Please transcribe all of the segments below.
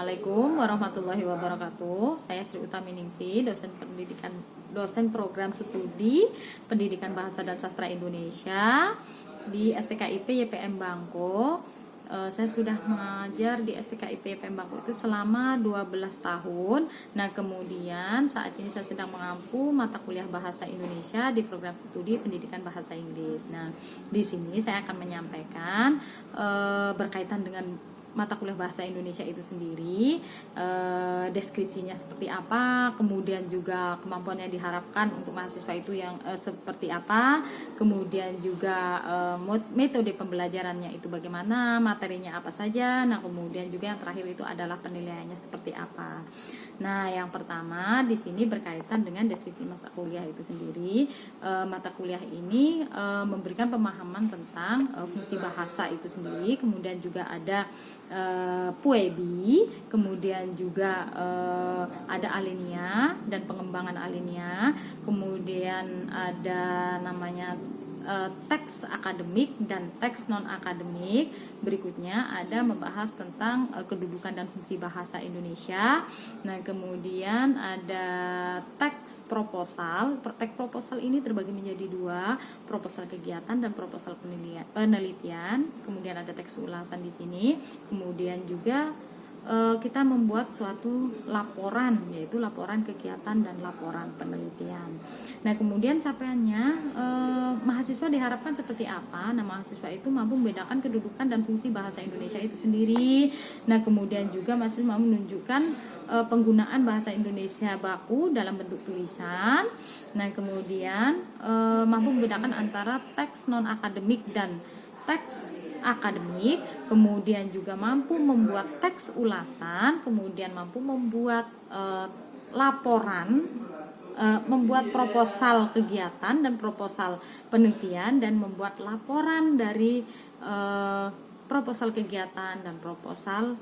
Assalamualaikum warahmatullahi wabarakatuh. Saya Sri Utami Ningsi, dosen program studi Pendidikan Bahasa dan Sastra Indonesia di STKIP YPM Bangko. Saya sudah mengajar di STKIP YPM Bangko itu selama 12 tahun. Nah, kemudian saat ini saya sedang mengampu mata kuliah Bahasa Indonesia di program studi Pendidikan Bahasa Inggris. Nah, di sini saya akan menyampaikan berkaitan dengan mata kuliah Bahasa Indonesia itu sendiri, deskripsinya seperti apa, kemudian juga kemampuan yang diharapkan untuk mahasiswa itu yang seperti apa, kemudian juga metode pembelajarannya itu bagaimana, materinya apa saja. Nah, kemudian juga yang terakhir itu adalah penilaiannya seperti apa. Nah, yang pertama di sini berkaitan dengan deskripsi mata kuliah itu sendiri. Mata kuliah ini memberikan pemahaman tentang fungsi bahasa itu sendiri, kemudian juga ada Puebi, kemudian juga ada alinea dan pengembangan alinea, kemudian ada namanya teks akademik dan teks non akademik. Berikutnya ada membahas tentang kedudukan dan fungsi bahasa Indonesia. Nah, kemudian ada teks proposal. Teks proposal ini terbagi menjadi dua, proposal kegiatan dan proposal penelitian. Kemudian ada teks ulasan di sini. Kemudian juga kita membuat suatu laporan, yaitu laporan kegiatan dan laporan penelitian. Nah, kemudian capaiannya mahasiswa diharapkan seperti apa? Nah, mahasiswa itu mampu membedakan kedudukan dan fungsi bahasa Indonesia itu sendiri. Nah, kemudian juga mahasiswa mampu menunjukkan penggunaan bahasa Indonesia baku dalam bentuk tulisan. Nah, kemudian mampu membedakan antara teks non akademik dan teks akademik, kemudian juga mampu membuat teks ulasan, kemudian mampu membuat laporan, membuat proposal kegiatan dan proposal penelitian, dan membuat laporan dari proposal kegiatan dan proposal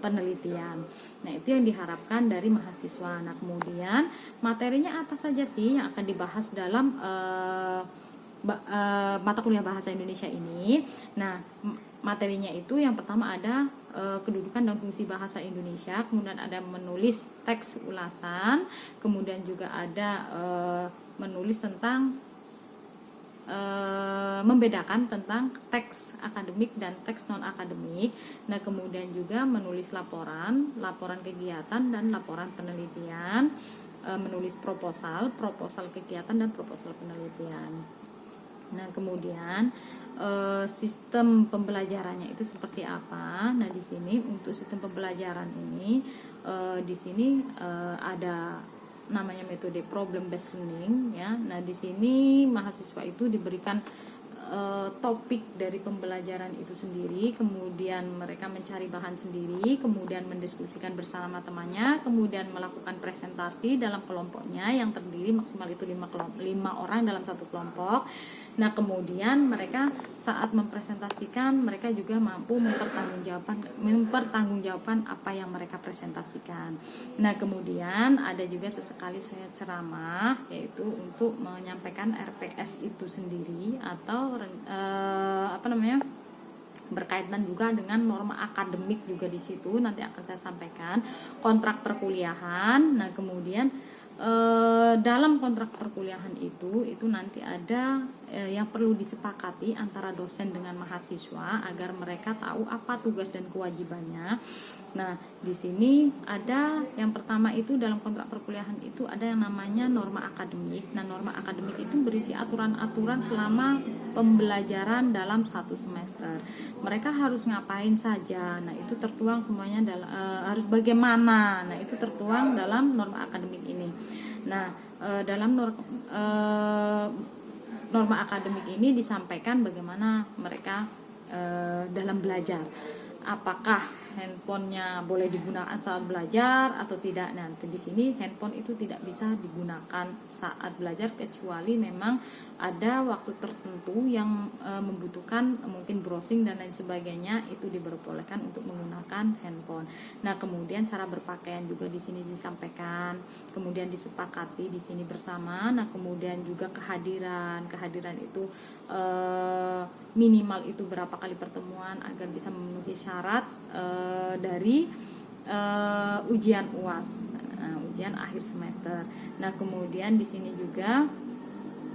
penelitian. Nah, itu yang diharapkan dari mahasiswa. Nah, kemudian materinya apa saja sih yang akan dibahas dalam mata kuliah Bahasa Indonesia ini? Nah, materinya itu yang pertama ada kedudukan dan fungsi bahasa Indonesia, kemudian ada menulis teks ulasan, kemudian juga ada menulis tentang membedakan tentang teks akademik dan teks non akademik. Nah, kemudian juga menulis laporan kegiatan dan laporan penelitian, menulis proposal kegiatan dan proposal penelitian. Nah, kemudian sistem pembelajarannya itu seperti apa? Nah, di sini untuk sistem pembelajaran ini di sini ada namanya metode problem based learning, ya. Nah, di sini mahasiswa itu diberikan topik dari pembelajaran itu sendiri, kemudian mereka mencari bahan sendiri, kemudian mendiskusikan bersama temannya, kemudian melakukan presentasi dalam kelompoknya yang terdiri maksimal itu 5 orang dalam satu kelompok. Nah, kemudian mereka saat mempresentasikan, mereka juga mampu mempertanggungjawabkan apa yang mereka presentasikan. Nah, kemudian ada juga sesekali saya ceramah, yaitu untuk menyampaikan RPS itu sendiri, atau berkaitan juga dengan norma akademik juga di situ nanti akan saya sampaikan, kontrak perkuliahan. Nah, kemudian dalam kontrak perkuliahan itu nanti ada yang perlu disepakati antara dosen dengan mahasiswa agar mereka tahu apa tugas dan kewajibannya. Nah, di sini ada yang pertama itu dalam kontrak perkuliahan itu ada yang namanya norma akademik. Nah, norma akademik itu berisi aturan-aturan selama pembelajaran dalam satu semester. Mereka harus ngapain saja. Nah, itu tertuang semuanya harus bagaimana. Nah, itu tertuang dalam norma akademik ini. Nah, dalam norma akademik ini disampaikan bagaimana mereka dalam belajar. Apakah handphonenya boleh digunakan saat belajar atau tidak? Nanti di sini handphone itu tidak bisa digunakan saat belajar kecuali memang ada waktu tertentu yang membutuhkan mungkin browsing dan lain sebagainya, itu diperbolehkan untuk menggunakan handphone. Nah, kemudian cara berpakaian juga di sini disampaikan, kemudian disepakati di sini bersama. Nah, kemudian juga kehadiran itu minimal itu berapa kali pertemuan agar bisa memenuhi syarat dari ujian UAS, ujian akhir semester. Nah, kemudian di sini juga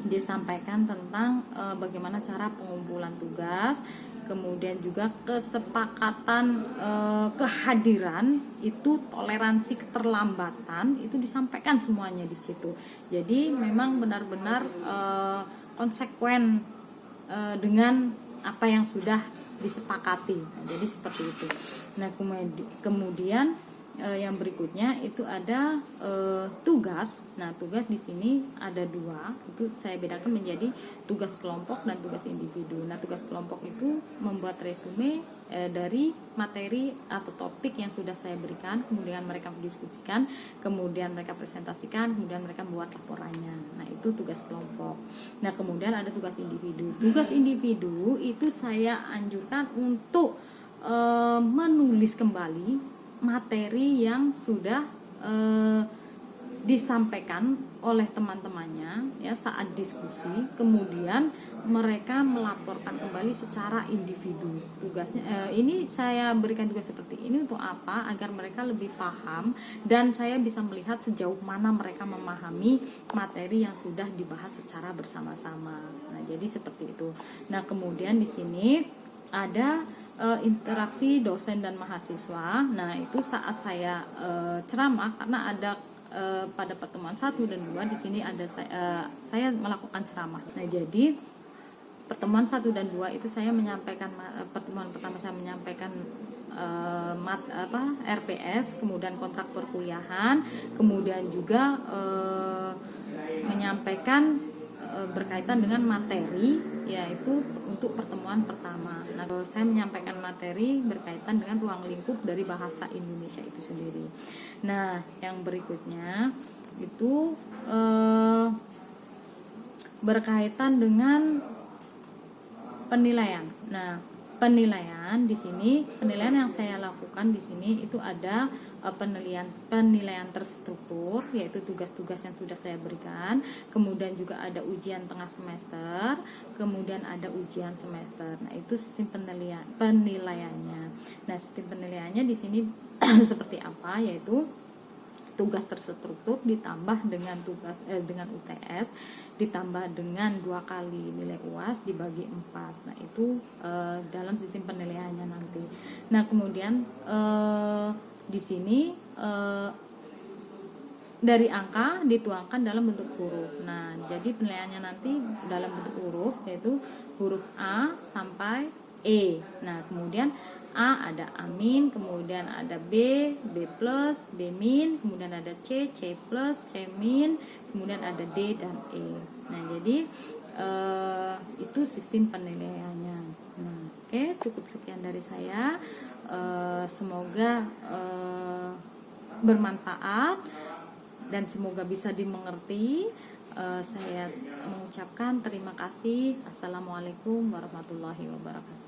disampaikan tentang bagaimana cara pengumpulan tugas, kemudian juga kesepakatan kehadiran, itu toleransi keterlambatan, itu disampaikan semuanya di situ. Jadi memang benar-benar konsekuen dengan apa yang sudah disepakati. Nah, jadi seperti itu. Nah, kemudian yang berikutnya itu ada tugas. Nah, tugas di sini ada dua. Itu saya bedakan menjadi tugas kelompok dan tugas individu. Nah, tugas kelompok itu membuat resume dari materi atau topik yang sudah saya berikan, kemudian mereka diskusikan, kemudian mereka presentasikan, kemudian mereka buat laporannya. Nah, itu tugas kelompok. Nah, kemudian ada tugas individu. Tugas individu itu saya anjurkan untuk menulis kembali materi yang sudah disampaikan oleh teman-temannya ya saat diskusi, kemudian mereka melaporkan kembali secara individu. Tugasnya ini saya berikan tugas seperti ini untuk apa? Agar mereka lebih paham dan saya bisa melihat sejauh mana mereka memahami materi yang sudah dibahas secara bersama-sama. Nah, jadi seperti itu. Nah, kemudian di sini ada interaksi dosen dan mahasiswa. Nah, itu saat saya ceramah, karena ada pada pertemuan 1 dan 2 di sini ada saya melakukan ceramah. Nah, jadi pertemuan 1 dan 2 itu saya menyampaikan, pertemuan pertama saya menyampaikan RPS, kemudian kontrak perkuliahan, kemudian juga menyampaikan berkaitan dengan materi, yaitu untuk pertemuan pertama. Nah, saya menyampaikan materi berkaitan dengan ruang lingkup dari bahasa Indonesia itu sendiri. Nah, yang berikutnya itu berkaitan dengan penilaian. Nah, penilaian di sini, penilaian yang saya lakukan di sini itu ada penilaian terstruktur, yaitu tugas-tugas yang sudah saya berikan, kemudian juga ada ujian tengah semester, kemudian ada ujian semester. Nah, itu sistem penilaiannya. Nah, sistem penilaiannya di sini seperti apa, yaitu tugas terstruktur ditambah dengan dengan UTS, ditambah dengan 2 kali nilai UAS dibagi 4. Nah, itu dalam sistem penilaiannya nanti. Nah, kemudian di sini dari angka dituangkan dalam bentuk huruf. Nah, jadi penilaiannya nanti dalam bentuk huruf, yaitu huruf A sampai E. Nah, kemudian A ada A-, kemudian ada B, B+, B-, kemudian ada C, C+, C-, kemudian ada D dan E. Nah, jadi itu sistem penilaiannya. Nah, oke, cukup sekian dari saya. Semoga bermanfaat dan semoga bisa dimengerti. Saya mengucapkan terima kasih. Assalamualaikum warahmatullahi wabarakatuh.